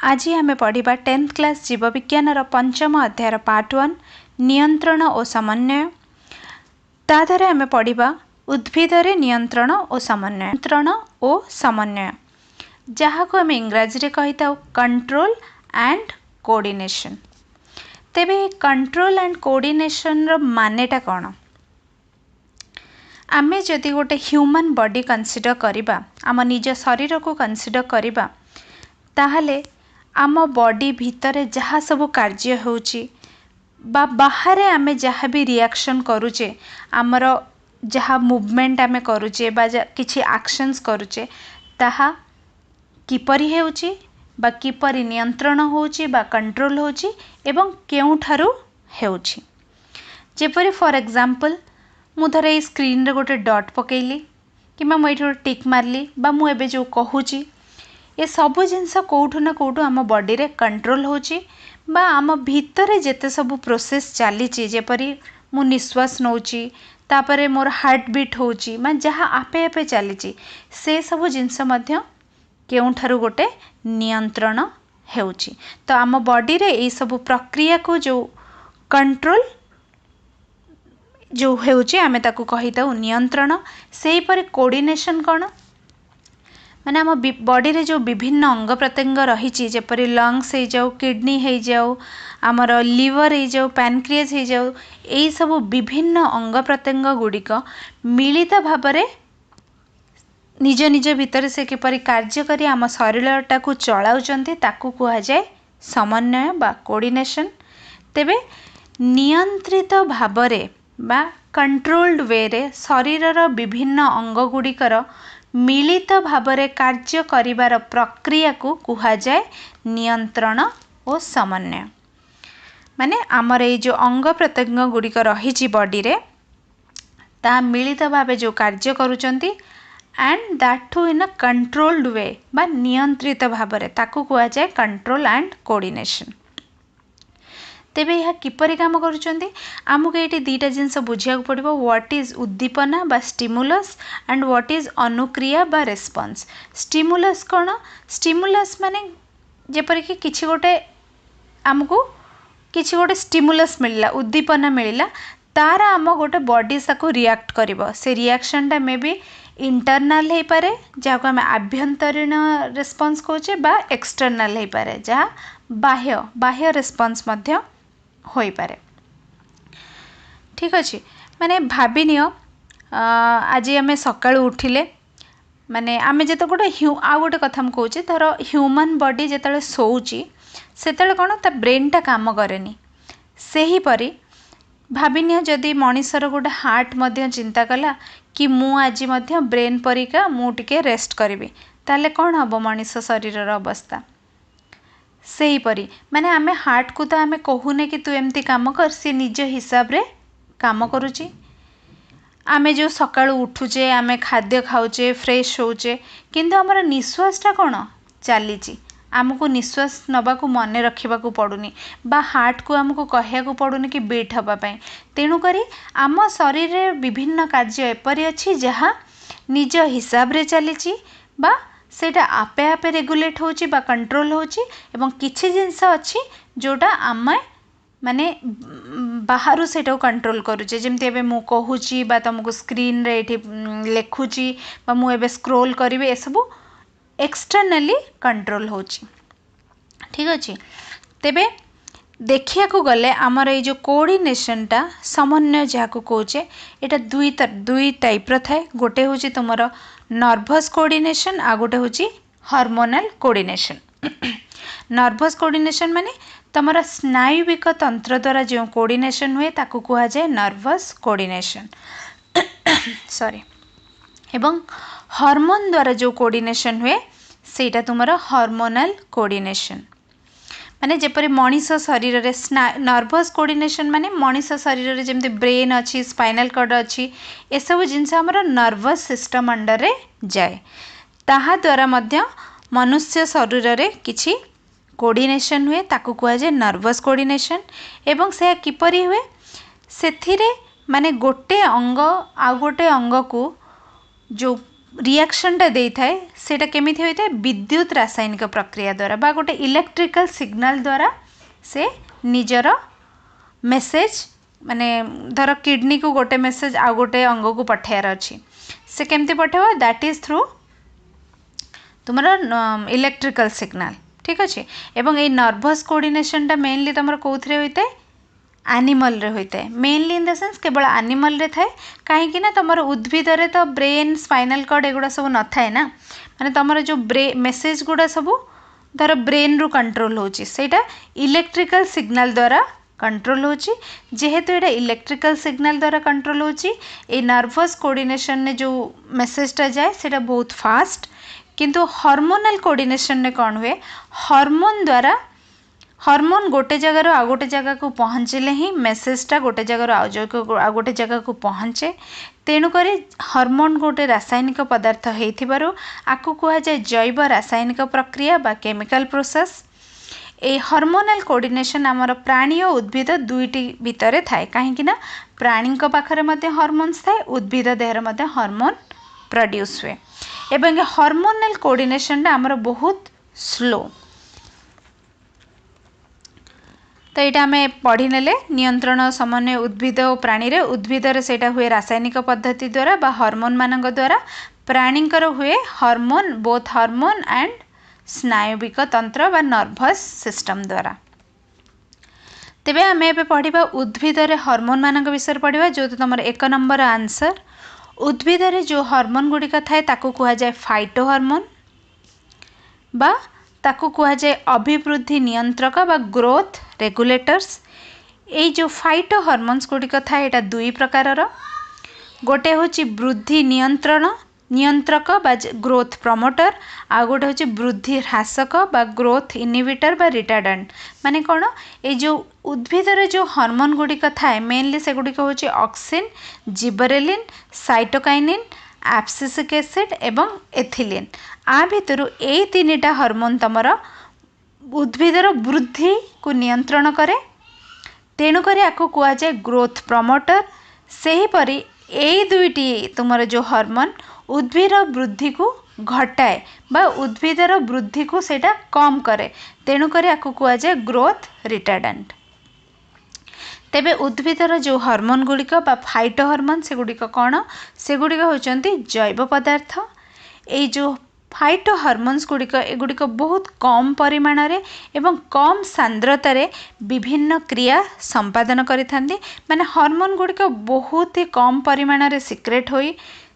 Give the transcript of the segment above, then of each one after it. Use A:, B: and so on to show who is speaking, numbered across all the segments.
A: आज आमे पढ़िबा 10th class जीव विज्ञान पंचम अध्याय पार्ट 1 नियंत्रण और समन्वय। ताधारे आमे पढ़िबा उद्भिद रे नियंत्रण और समन्वय जहाँ को आमे इंग्रजी रे कहिताउ कंट्रोल एंड कोऑर्डिनेशन। तेबे कंट्रोल एंड कोऑर्डिनेशन रो मानेटा कोन? आमे जदि गोटे ह्यूमन बॉडी कंसीडर करिबा, आम निज शरीर को कंसीडर करिबा, ताहले आम बॉडी भितरे जहाँ सब कार्य होची बा बाहरे आमे जहाँ भी रिएक्शन करूचे, आमर जहाँ मूवमेंट आमे करूचे बा किछि एक्शंस करूचे, ताहा किपरि हेउची बा किपरि नियंत्रण होची बा कंट्रोल होची एवं केउठारु हेउची। जेपरि फॉर एग्जांपल मु धरे ए स्क्रीन रे गोटे डॉट पकेइली कि मैं एठी टिक मारली बा मु एबे जो कहूची, ये सबु जिनस कोठु ना कोठु आम बॉडी रे कंट्रोल होची बा आम भितरे जेते सबु प्रोसेस चलीची, जेपरि मु निश्वास नौची तापरे मोर हार्ट बीट होची, मैं जहाँ आपे आपे चलीची से सबु जिनस मध्य केउठारु गोटे नियंत्रण हेउची। तो आम बॉडी रे ए सबु प्रक्रिया को जो कंट्रोल जो हेउची आमे ताकू कहिताउ नियंत्रण। सेही परे कोऑर्डिनेशन कोन माने आम बॉडी रे जो विभिन्न अंग प्रत्यंग रही, जेपरि लंग्स हो जाऊ, किडनी हो जाऊ, आमर लिवर हो जाऊ, पैनक्रियास हो जाऊ, यही सब विभिन्न अंग प्रत्यंग गुड़िक मिलित भावरे निज निज भितर से किपरि कार्य करी आम शरीरटा को चलाउचंती ताकू कुहा जाए समन्वय बा कोऑर्डिनेशन। तेबे नियंत्रित भावरे बा कंट्रोल्ड वे रे शरीरर विभिन्न अंग गुड़िकर मिलित भावरे कार्य करिवार प्रक्रिया को कुहा जाए नियंत्रण और समन्वय। माने आमर ए जो अंग प्रत्यंग गुड़िक रही बॉडी रे ता मिलित भावे जो कार्य करूचंती and that too in a controlled way बा नियंत्रित भावरे ताकू कुहा जाए कंट्रोल एंड कोऑर्डिनेशन। तेबे यह किपरि काम करूचंती आमको ये दुईटा जिनस बुझिया पड़ो, व्हाट इज उद्दीपना बा स्टिमुलस एंड व्हाट इज अनुक्रिया बा रेस्पॉन्स। स्टिमुलस कौन? स्टिमुलस माने जेपरि कि किछि गोटे आमको किछि गोटे स्टिमुलस मिलला, उद्दीपना मिलला, तार आम गोटे बॉडी साको रिएक्ट करिवो। से रिएक्शनटा मे बी इंटरनल हो पारे जहाँ आम आभ्यंतरीण रेस्पॉन्स कहचे बा एक्सटर्नल हो पारे जहाँ बाह्य बाह्य रेस्पॉन्स मध्य होई पारे। ठीक अच्छे माने भाभी नियो आज आम सकाळु उठिले माने आम जो गोटे आ गोटे कथा मुझे कहूँ धर ह्यूमन बॉडी जिते शोची से कौन ता ब्रेनटा काम करेनी, सही परी भाविनियो जदि मनीषर गोटे हार्ट मध्य चिंता कला कि मु आज मध्य ब्रेन परिका मु टिके रेस्ट करी, ताले कौन हम मनीष शरीर अवस्था सही परी। माने आमे हार्ट को तो आमे कहूने कि तू एमती काम कर, सी निज हिसाब रे काम करुची। आमे जो सकाळु उठुचे आमे खाद्य खाऊचे फ्रेश होचे, किंतु हमर निश्वासटा कौन चलीची, आमको निश्वास नबाकू मन रखा पड़ुनी बा हार्ट को आमको कहया पड़ुनी कि बीट हवापाई। तेणु करी आम शरीर रे विभिन्न कार्य एपरी अच्छी जहाँ निज हिसाब रे चलीची बा सेटा आपे आपे रेगुलेट होची बा कंट्रोल होची, एवं किछि जिनस अच्छी जोटा आम माने बाहरु सेटा कंट्रोल करूचे। जेमती एबे मु कहूची बा तुमको स्क्रीन रे एठी लेखुची बा मु एबे स्क्रोल करिवे, ए सब एक्सटर्नली कंट्रोल होची। ठीक अच्छे तेबे देखिया को गले आमर ये जो कोऑर्डिनेशनटा समन्वय जहाँ को कहे यहाँ दुई टाइप थाए, गोटे हूँ तुमर नर्भस कोऑर्डिनेशन आ गोटे हूँ हार्मोनल कोऑर्डिनेशन। नर्भस कोऑर्डिनेशन माने तुमर स्नायुविक तंत्र द्वारा जो कोऑर्डिनेशन हुए ताकू कहा जाए नर्भस कोऑर्डिनेशन सॉरी, एवं हार्मोन द्वारा जो कोऑर्डिनेशन हुए सेटा तुमर हार्मोनल कोऑर्डिनेशन। माने जेपरि मनीष शरीर रे नर्भस कोऑर्डिनेशन माने मनीष शरीर रे जेमते ब्रेन अच्छी, स्पाइनल कॉर्ड अच्छी, ए सब जिनस हमर नर्भस सिस्टम अंडर रे जाए, ताहा द्वारा मध्य मनुष्य शरीर रे किछि कोऑर्डिनेशन हुए ताकू कहा जाए नर्भस कोऑर्डिनेशन। एवं से किपरि हुए सेथिरे माने गोटे अंग आ गोटे अंग को जो रिएक्शनटा दे थाए सेटा केमिति होइते विद्युत रासायनिक प्रक्रिया द्वारा बा गोटे इलेक्ट्रिकल सिग्नल द्वारा से निजर मेसेज माने धर किडनी को गोटे मेसेज आ गोटे अंग को पठार अच्छी से केमती पठेबो दैट इज थ्रू तुमर इलेक्ट्रिकल सिग्नल ठीक अच्छे एवं ये नर्भस कोऑर्डिनेशनटा मेनली तुम कौन होता है एनिमल रे होता है मेनली इन द सेंस केवल एनिमल रे थाए कहीं ना तुम उद्भिद रे तो ब्रेन स्पाइनल कॉर्ड एगुड़ा सब न थाए ना माने तुम जो मेसेज गुड़ा सब धर ब्रेन रु कंट्रोल होची सेटा इलेक्ट्रिकल सिग्नल द्वारा कंट्रोल होची जेहेतु एटा इलेक्ट्रिकल सिग्नल द्वारा कंट्रोल होची ए नर्वस कोऑर्डिनेशन ने जो मेसेजटा जाए सेटा बहुत फास्ट किंतु हार्मोनल कोऑर्डिनेशन ने कौन हुए हार्मोन द्वारा हार्मोन गोटे जगार आ गोटे जगह को पहुँचले ही मेसेजटा गोटे जगार आ गोटे जगह को पहुँचे तेणुक हार्मोन गोटे रासायनिक पदार्थ होइथिबारु आकु कहा जाए जैव रासायनिक प्रक्रिया बा केमिकल प्रोसेस ए हार्मोनल कोऑर्डिनेशन आमर प्राणी और उद्भिद दुईटी भितर थाए कहीं ना प्राणी पाखरे मध्य हार्मोन्स थाए उद्भिद देहर मध्य हार्मोन प्रोड्यूस हुए एवं हार्मोनल कोऑर्डिनेशन आमर बहुत स्लो तो यहाँ आम पढ़ी नेले नियंत्रण समन्वय उद्भिद और प्राणी रे उद्भिद से हुए रासायनिक पद्धति द्वारा बा हार्मोन मान द्वारा प्राणीकर हुए हार्मोन बोथ हार्मोन एंड स्नायुविक तंत्र बा नर्भस सिस्टम द्वारा तेबे आम ए पढ़ा उद्भिद हार्मोन मान विषय पढ़ा जो तो तुम 1 नंबर आंसर उद्भिद जो हार्मोन गुड़िक थाए ताकू कहा जाए फाइटो हार्मोन बा ताकू कहा जाए अभिवृद्धि नियंत्रक बा ग्रोथ रेगुलेटर्स ये जो फाइटो हार्मोन्स गुड़िक थाए यहाँ दुई प्रकार गोटे हूँ वृद्धि नियंत्रक बा ग्रोथ प्रमोटर आ गोटे हूँ वृद्धि ह्रासक बा ग्रोथ इनहिबिटर बा रिटार्डेंट माने कौन ये जो उद्भिदर जो हार्मोन गुड़िक थाए मेनली से गुड़िक हूँ auxin gibberellin cytokinin abscisic acid एवं एथिलीन आ भितर ये 3टा हार्मोन तमर उद्भिदर वृद्धि को नियंत्रण करे तेणुक आपको कह जाए ग्रोथ प्रमोटर सेहीपरि ये दुईटी तुमर जो हार्मोन उद्भिद वृद्धि को घटाए बा उद्भिदर वृद्धि को सेटा कम करे तेणुक आपको कह जाए ग्रोथ रिटार्डेंट तेबे उद्भिदर जो हार्मोन गुड़िक बा फाइटो हार्मोन से गुड़िक कौन से गुड़िक होचंती जैव पदार्थ ये जो फाइटो हार्मोन्स गुड़िक एगुड़िक बहुत कम परिमाण रे एवं कम सांद्रतार विभिन्न क्रिया संपादन करिथांती माने हार्मोन गुड़िक बहुत ही कम परिमाण रे सिक्रेट होई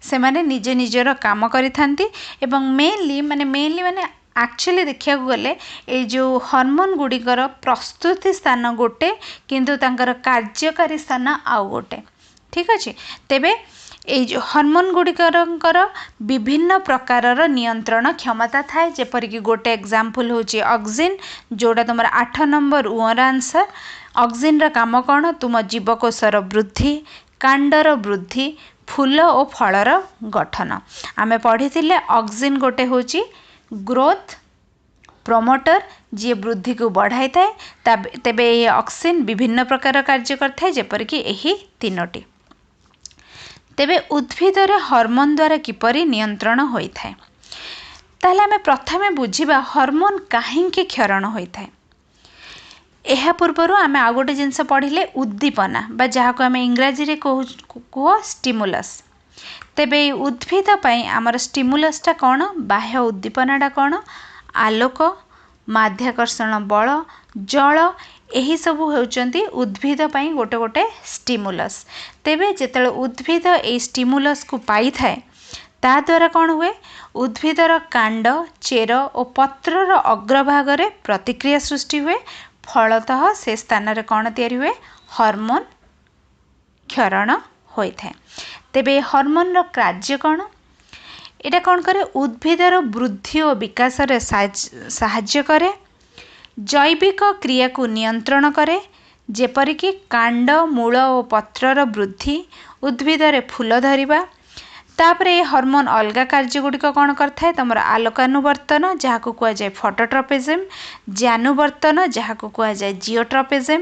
A: से माने निजे निजर काम करिथांती एवं मेनली माने एक्चुअली देखा गले ये जो हार्मोन गुड़िकर प्रस्तुति स्थान गोटे किंतु तांकर कार्यकारी स्थान आउ गोटे ठीक अच्छे तेबे ये जो हार्मोन गुड़िकर विभिन्न प्रकारर नियंत्रण क्षमता थाए जेपरिक गोटे एग्जाम्पल होची ऑक्सिन जोड़ा तुम 8 नंबर उर आंसर ऑक्सिन रा काम कौन तुम जीवकोशर वृद्धि कांडर वृद्धि फूल और फलर गठन आमे पढ़ी ऑक्सिन गोटे होची ग्रोथ प्रमोटर जी वृद्धि को बढ़ाई थाए तेबे ये ऑक्सिन विभिन्न प्रकार कार्य करता है जेपरिक यही 3टी तेबे उद्भिद हार्मोन द्वारा किपरि नियंत्रण होता है ताहले आमे प्रथमे बुझिबा हार्मोन काहेकि क्षरण होता है एहा पूर्वरु आमे आ गोटे जिनस पढ़िले उद्दीपना बा जहाको आमे इंग्राजी रे कह स्टिमुलस तेबे उद्भिद पई आमर स्टिमुलसटा कौन बाह्य उद्दीपनाटा कौन आलोक माध्याकर्षण बल जल यही सब होउचंती उद्भिद पई गोटे गोटे स्टिमुलस तेबे जेतले उद्भिद ए स्टिमुलस को पाई थाए ता द्वारा कौन हुए उद्भिदर कांड चेर और पत्रर अग्रभाग रे प्रतिक्रिया सृष्टि हुए फलतः से स्थान रे कौन तैयारी हुए हार्मोन क्षरण होता है तेबे हार्मोन कार्य कौन एटा कौन करे उद्भिदर वृद्धि और विकास रे साहाय्य करे जैविक क्रिया को नियंत्रण करे जेपरिक कांड मूल और पत्रर वृद्धि उद्भिद रे फूल धरिबा तापर ये हार्मोन अलग कार्य गुड़िक कौन करता है तुम आलोकानुवर्तन जहाँ को कह जाए फोटोट्रोपिज्म जानुवर्तन जहाँ को कह जाए जिओट्रोपिज्म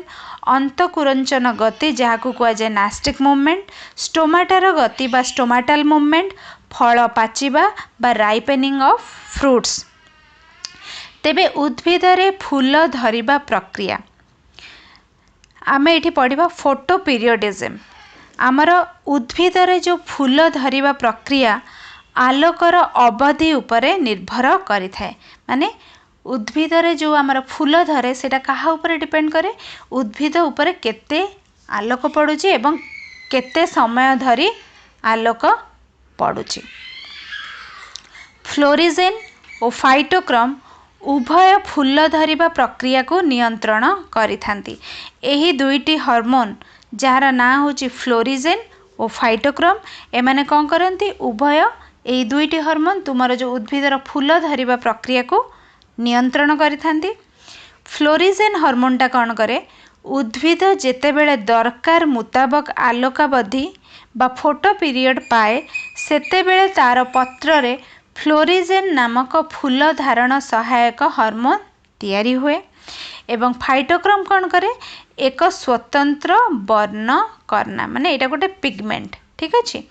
A: अंतकुरंचन गति जहाँ को कह जाए नास्टिक मूवमेंट स्टोमाटार गति बा स्टोमाटाल मूवमेंट फल पाचिबा बा राइपेनिंग ऑफ फ्रूट्स। तेबे उद्भिद रे फूल धरिबा प्रक्रिया आमे एठी पढ़िबा फोटो पीरियडिज्म। आमर उद्भिद रे जो फूल धरिबा प्रक्रिया आलोकर अवधि उपरे निर्भर करि थाए। माने उद्भिद रे जो आमर फूल धरे सेटा कहा उपरे डिपेंड करे, उद्भिद उपरे केते आलोक पड़ुची एवं केते समय धरी आलोक पड़ुची। फ्लोरिजेन और फाइटोक्रम उभय फूल धरिबा प्रक्रिया को नियंत्रण करिथांती। एही दुईटी हार्मोन जार ना होची फ्लोरिजेन और फाइटोक्रम एमाने कौन करती उभय एही दुईटी हार्मोन तुमर जो उद्भिदर फूल धरिबा प्रक्रिया को नियंत्रण करिथांती। फ्लोरिजेन हार्मोनटा कौन करे उद्भिद जेतेबेले दरकार मुताबक आलोकावधि बा फोटो पीरियड पाए सेतेबेले तार पत्र रे फ्लोरिजेन नामक फूल धारण सहायक हार्मोन तैयारी हुए एवं फाइटोक्रम कौन करे एक स्वतंत्र वर्ण करना माने एटा गोटे पिगमेंट। ठीक अच्छे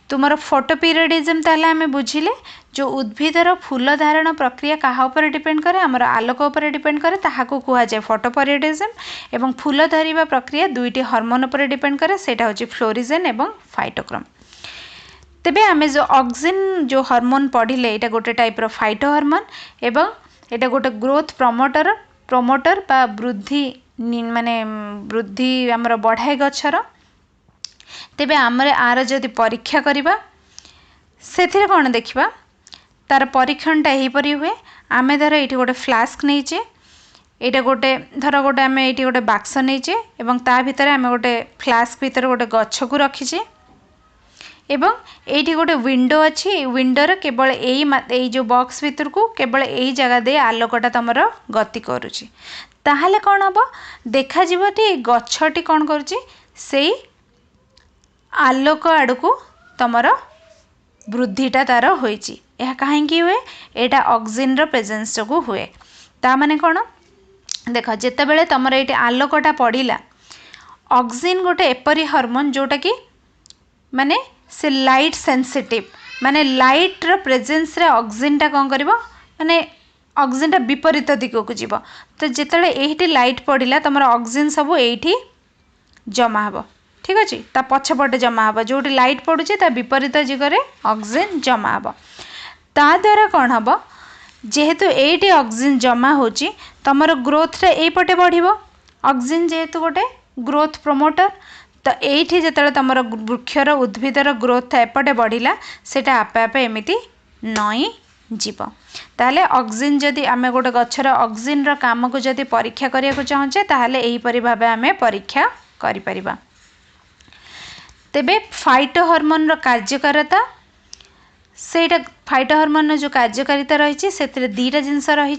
A: तुमर फोटो पीरियडिज्म ताले आमे बुझिले जो उद्भिदर फूल धारण प्रक्रिया कहा ऊपर डिपेंड करे आमर आलोक ऊपर डिपेंड करे ताहाको कुहा जाय फोटो पीरियडिज्म एवं फूल धरिबा प्रक्रिया दुईटी हार्मोन ऊपर डिपेंड करे सेटा होची फ्लोरिजेन एवं फाइटोक्रम। तेबे आमे जो ऑक्सिन जो हार्मोन पढ़िले एटा गोटे टाइप रो फाइटो हार्मोन एवं एटा गोटे ग्रोथ प्रमोटर बा वृद्धि माने वृद्धि आमर बढ़ाए गछर। तेबे आमर आर जदि परीक्षा करिबा सेथिरे कोन देखिबा तार परीक्षणटा एहीपरि हुए। आमे धर एठी गोटे फ्लास्क नैचे एटा गोटे धर गोटे आमे एठी गोटे बाक्स नैचे एवं ता भितरे आमे गोटे फ्लास्क भितरे गोटे गछ को रखिचे एवं एठी गोटे विंडो अच्छी विंडोर केवल एई जो बॉक्स भितर को केवल एई जगह दे आलोकटा तमर गति करूची ताहाले कौन हम देखा जीवटी गछटी कौन करूची सेई आलोक आड़को तमर वृद्धिटा तार होईची। यह कहीं हुए एटा ऑक्सिन रो प्रेजेंस जो हुए ता माने कौन देख जेतेबेले तमर ये आलोकटा पड़िला ऑक्सिन गोटे एपरी हार्मोन जोटा कि माने से लाइट सेंसिटिव माने लाइट रो प्रेजेंस रे ऑक्सिन टा कौन करिवो माने ऑक्सिन टा विपरीत दिग को जीव तो जेतेबेले एठी लाइट पड़िला तमर ऑक्सिन सब एठी जमा हबो। ठीक अच्छे ता पछपटे जमा हबो जोटी लाइट पड़ुची ता विपरीत दिगरे ऑक्सिन जमा हबो ता द्वारा कौन हम जेहेतु एटी ऑक्सिन जमा होची तमर ग्रोथ रे एई पटे बढ़िबो ऑक्सिन जेहेतु गोटे ग्रोथ प्रमोटर तो एठी जेतेबेले तमर वृक्षर उद्भिदर ग्रोथ एपटे बढ़िला सेटा आपे आपे एमिति नई जीव ताले ऑक्सिन जदि आमे गोटे गछर ऑक्सिन रो काम को जदि परीक्षा करिया को चाहचे ताले एही परि भाबे आमे परीक्षा करि परिबा। तेबे फाइटो हार्मोन रो कार्यकारिता सेटा फाइटो हार्मोन जो कार्यकारिता रही से दीटा जिनस रही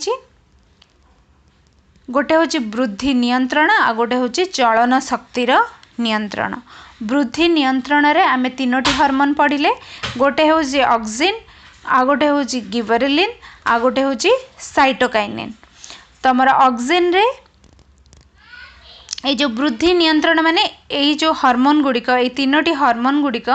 A: गोटे हूँ वृद्धि नियंत्रण आ गोटे हूँ चलन शक्तिर नियंत्रण। वृद्धि नियंत्रण रे आमे तीनोटी हार्मोन पढ़िले गोटे हूँ ऑक्सिन आ गोटे हूँ गिबरेलिन आ गोटे हूँ साइटोकाइनिन। तमर ऑक्सिन रे ये जो वृद्धि नियंत्रण माने यही जो हार्मोन गुड़िक ये तीनोटी हार्मोन गुड़िक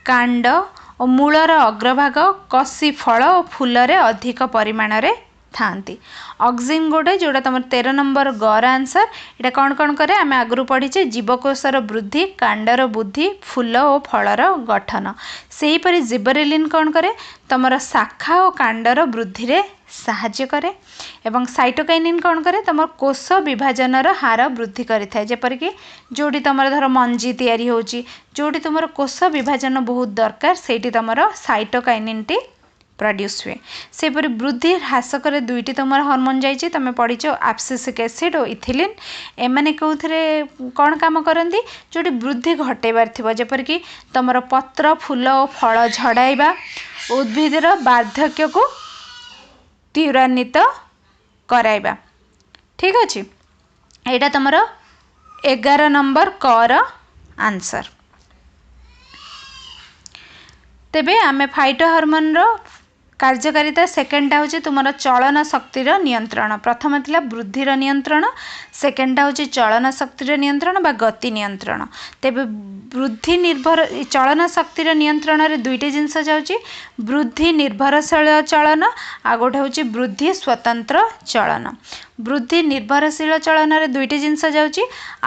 A: कांड और मूलर अग्रभाग कसी फल और फूल रे अधिक परिमाण रे थांती। ऑक्सिन गोटे जोड़ा तुम 13 नंबर गर आंसर एटा कौन कौन करे आमे आगु पढ़ीचे जीवकोशर वृद्धि कांडर बुद्धि फूल और फलर गठन से परि जिबरेलिन कौन करे तुम शाखा और कांडर वृद्धि रे साहाय्य करे एवं साइटोकाइनिन कौन करे तुम कोष विभाजनर हार वृद्धि करिथाए जेपरिक जोटी तुम धर मंजी तैयारी होची जोटी तुम कोष विभाजन बहुत दरकार सेठी तुम साइटोकाइनिन टी प्रोड्यूस हुए सेपरि वृद्धि ह्रास करे दुईटी तुम हार्मोन जाइए तुम पढ़ीच एब्सिसिक एसिड और इथिलिन एमाने कौथिरे कौन काम करती जोटी वृद्धि घटेबार थिबो जेपरिक तुम पत्र फूल और फल झड़ाइबा उद्भिदर वार्धक्य को त्वरान्वित कराइबा। ठीक अच्छे यहाँ तुम 11 नंबर कर आंसर। तेबे आमे फाइटो हार्मोन रो କାର୍ଯ୍ୟକାରିତା सेकेंडटा हूँ तुम चलन शक्तिर नियंत्रण प्रथम थिला वृद्धिर नियंत्रण सेकेंडटा हूँ चलन शक्तिर नियंत्रण बा गति नियंत्रण तेबे वृद्धि निर्भर चलन शक्तिर नियंत्रण रे दुईटी जिनस जाउची वृद्धि निर्भरशील चलन आ गोटे हूँ वृद्धि स्वतंत्र चलन वृद्धि निर्भरशील चलन रे दुईटी जिनस जाउची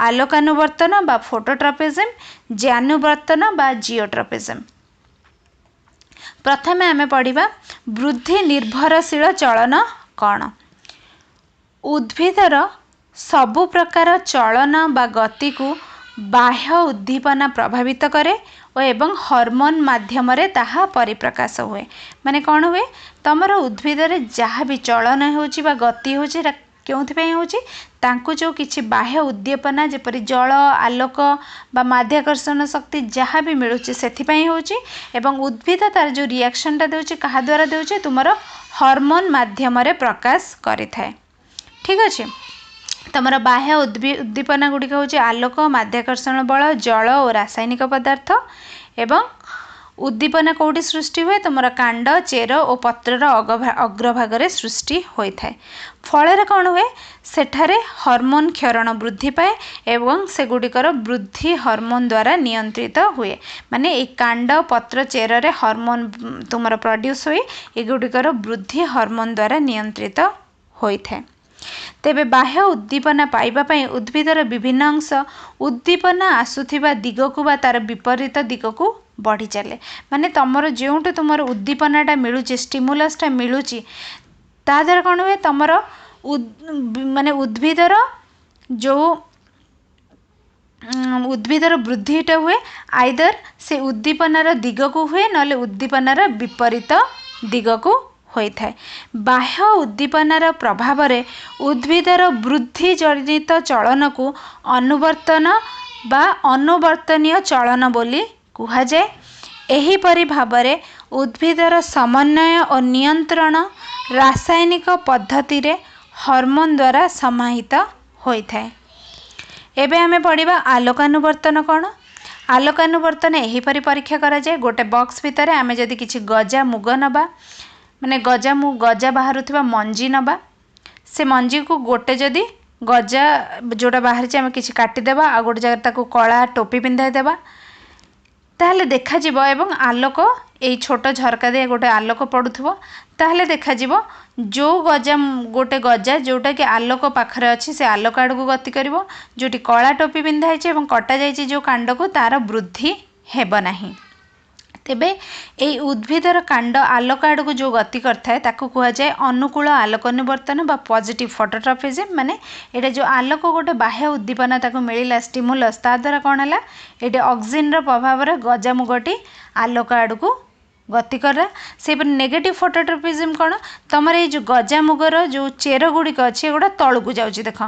A: आलोकानुवर्तन बा फोटोट्रपेजिम ज्यानुवर्तन बा जिओट्रपेजिम प्रथम आम पढ़ा वृद्धि निर्भरशील चलन कौन उद्भिदर सबु प्रकार चलन बा गति को बाह्य उद्दीपना प्रभावित करे एवं हार्मोन माध्यम रे ताहा परिप्रकाश हुए माने कौन हुए तमर उद्भिदर जहाँ भी चलन होची बा गति होची क्योंथिपाई होची तांको जो किछि बाह्य उद्दीपना जेपरि जल आलोक बा माध्याकर्षण शक्ति जहाँ भी मिलूची सेथिपाई होची एवं उद्भिद तार जो रिएक्शनटा देउची कहा द्वारा देउची तुमर हार्मोन माध्यम रे प्रकाश करि थाए ठीक अछि तमर बाह्य उद्दीपना गुड़िक हूँ आलोक माध्याकर्षण बल जल और रासायनिक पदार्थ एवं उद्दीपना कौटी सृष्टि हुए तुम कांड चेर और पत्रर अग्रभाग सृष्टि होता है फल कौन हुए सेठारे हार्मोन क्षरण वृद्धि पाए एवं सेगुड़िकर वृद्धि हार्मोन द्वारा नियंत्रित हुए माने एक कांड पत्र चेर रे हार्मोन तुमर प्रोड्यूस हुए एगुड़िकर वृद्धि हार्मोन द्वारा नियंत्रित होता है तेबे बाह्य उद्दीपना पाइबा पई उद्भिदर विभिन्न अंश उद्दीपना आसुथिबा दिगकु बा तार विपरीत दिगकु बढ़ी चले माने तमर जोंटू तुमर उद्दीपनाटा मिलुची स्टिमुलसटा मिलुची ता द्वारा कौन हुए तमर माने उद्भिदर जो उद्भिदर वृद्धिटा हुए आइदर से उद्दीपनार दिगकु हुए नले उद्दीपनार विपरीत दिगकु होइथाय बाह्य उद्दीपनार प्रभाव रे उद्भिदर वृद्धि जनित चलन को अनुवर्तन बा अनुवर्तनीय चलन बोली कुहा जाए एही परि भाबरे उद्भिदर समन्वय और नियंत्रण रासायनिक पद्धति रे हार्मोन द्वारा समाहित होइथाय एबे हमें पढ़िबा आलोकानुवर्तन कौन आलोकानुवर्तन एही परि परीक्षा करा जाए गोटे बॉक्स भितर आमे जदि किछि गजा मुग नबा माने गजा बाहर मंजी नबा से मंजी को गोटे जदि गजा जोटा बाहर आम कि काटिदेबा आ गोटे जगह ताको कला टोपी पिंधाई देबा ताहले देखा जिवो एवं आलोक एई छोट झरका दे गोटे आलोक पड़ुथबो ताहले देखा जिवो जो गजा गोटे गजा जोटा कि आलोक पाखरे अछि से आलोक आड़ को गति करिवो जोटी कला टोपी पिंधाई छै एवं कटा जाइछि जो कांड को तार वृद्धि हेबो नाही तेबे एई उद्भिदर कांड आलोक आड़ को जो गति करथाए ताको कुहा जाए अनुकूल आलोकानुवर्तन बा पॉजिटिव फोटोट्रपेजिम माने एटा जो आलोक गोटे बाह्य उद्दीपना ताको मिलिला स्टिमुलस ता द्वारा कौन है ये ऑक्सीजन रो प्रभाव रे गजामुगटी आलोक आड़ को गति करा से नेगेटिव फोटोट्रपेजिम कौन तमर ये जो गजामुगर जो चेर गुड़िक अच्छे एगुड़ा तलू जाऊँगी देख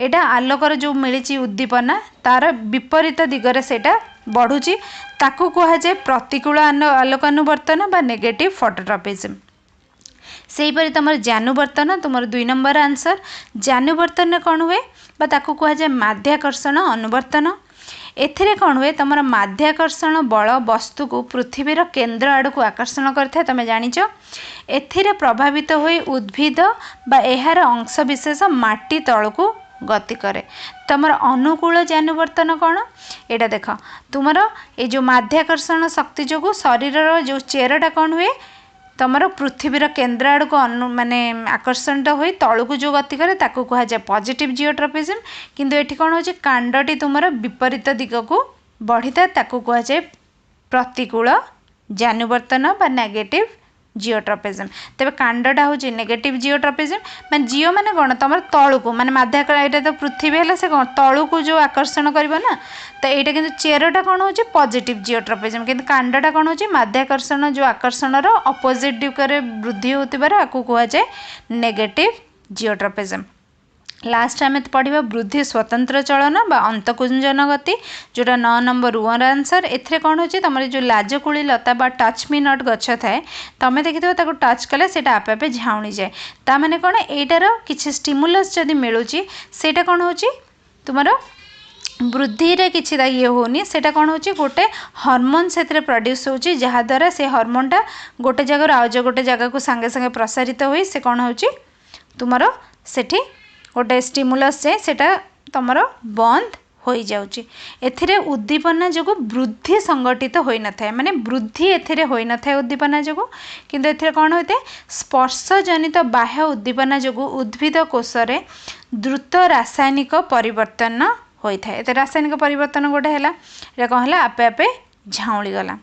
A: एटा आलोकर जो मिली उद्दीपना तार विपरीत दिगरे सेटा बढ़ुची ताकू कहा जाए प्रतिकूल आलोकानुवर्तन बा नेगेटिव फोटोट्रपेजिम से परि तुम ज्यानुवर्तन तुम 2 नंबर आंसर ज्यानुवर्तन कौन हुए बा ताकू कहा जाए माध्याकर्षण अनुवर्तन एथिरे कौन हुए तुम माध्याकर्षण बल वस्तु को पृथ्वीर केन्द्र आड़ को आकर्षण करता तुम जानिच एथिरे प्रभावित हुई उद्भिद बा एहार अंश विशेष माटी तल को गति करे तुमर अनुकूल ज्यानुवर्तन कौन एटा देख तुमर ये जो माध्याकर्षण शक्ति जो शरीर जो चेरटा कौन हुए तुमर पृथ्वीर केन्द्र आड़ को माने आकर्षण हुई तलू को जो गति करे ताको कहा जाए पॉजिटिव जिओट्रपेजिम किंतु एठी कौन हो कांडटी तुमर विपरीत दिग को बढ़ी था ताको कहा जाए प्रतिकूल ज्यानुवर्तन बा नेगेटिव जिओट्रपेजिम तेरे कांडटा हूँ नेगेटिव जिओट्रपेजिम माने जिओ माने कौन तुम तलू को माने माध्याकर यहाँ तो पृथ्वी है से कौन तलू को जो आकर्षण कर ना तो यहाँ कि चेरटा कौन हो पॉजिटिव जिओट्रपेजिम किंतु कांडटा कौन हो माध्याकर्षण जो आकर्षण अपोजिट दिगरे वृद्धि होतिबार आकु कहा जाए नेगेटिव जिओट्रपेजिम लास्ट आम पढ़ा वृद्धि स्वतंत्र चलन बा अंतकुंजन गति जोटा 9 नंबर 1 आंसर एथिरे कौन होची तुम जो लाजकुड़ी लता बा टच मी नट गछ थाए तुम देखिथो ताको टच कले सेटा आपे आपे झाउणी जाए ता माने कौन एटार किछि स्टिमुलस जदि मिलुची सेटा कौन होची तुमरो वृद्धि रे किछि ये होनी सेटा कौन होची गोटे हार्मोन से प्रोड्यूस होची जहाद्वारा से हार्मोनटा गोटे जगह आउ जो गोटे जगह को सांगे सांगे प्रसारित होई से कौन होची तुमर सेठी गोटे स्टिमुलस से सेटा तुमर बंद हो जाउची। एथिरे उद्दीपना जो वृद्धि संगठित तो होई न थाए माने वृद्धि एथिरे होई न थाए उद्दीपना जो किंतु एथिरे कौन होते स्पर्श जनित बाह्य उद्दीपना जो उद्भिद कोश रे द्रुत रासायनिक परिवर्तन होता है। रासायनिक परिवर्तन गोटे है कौन है आपे आपे झाउली गला।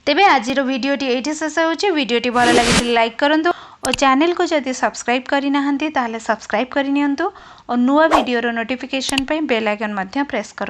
A: तेबे आज वीडियोटी ये शेष होची। वीडियोटी भल लगी लाइक करंतु और चैनल को जदि सब्सक्राइब करि नाहंती ताहले सब्सक्राइब करि नियंतु और नुआ वीडियो रो नोटिफिकेशन पे बेल आइकन मध्य प्रेस करंतु।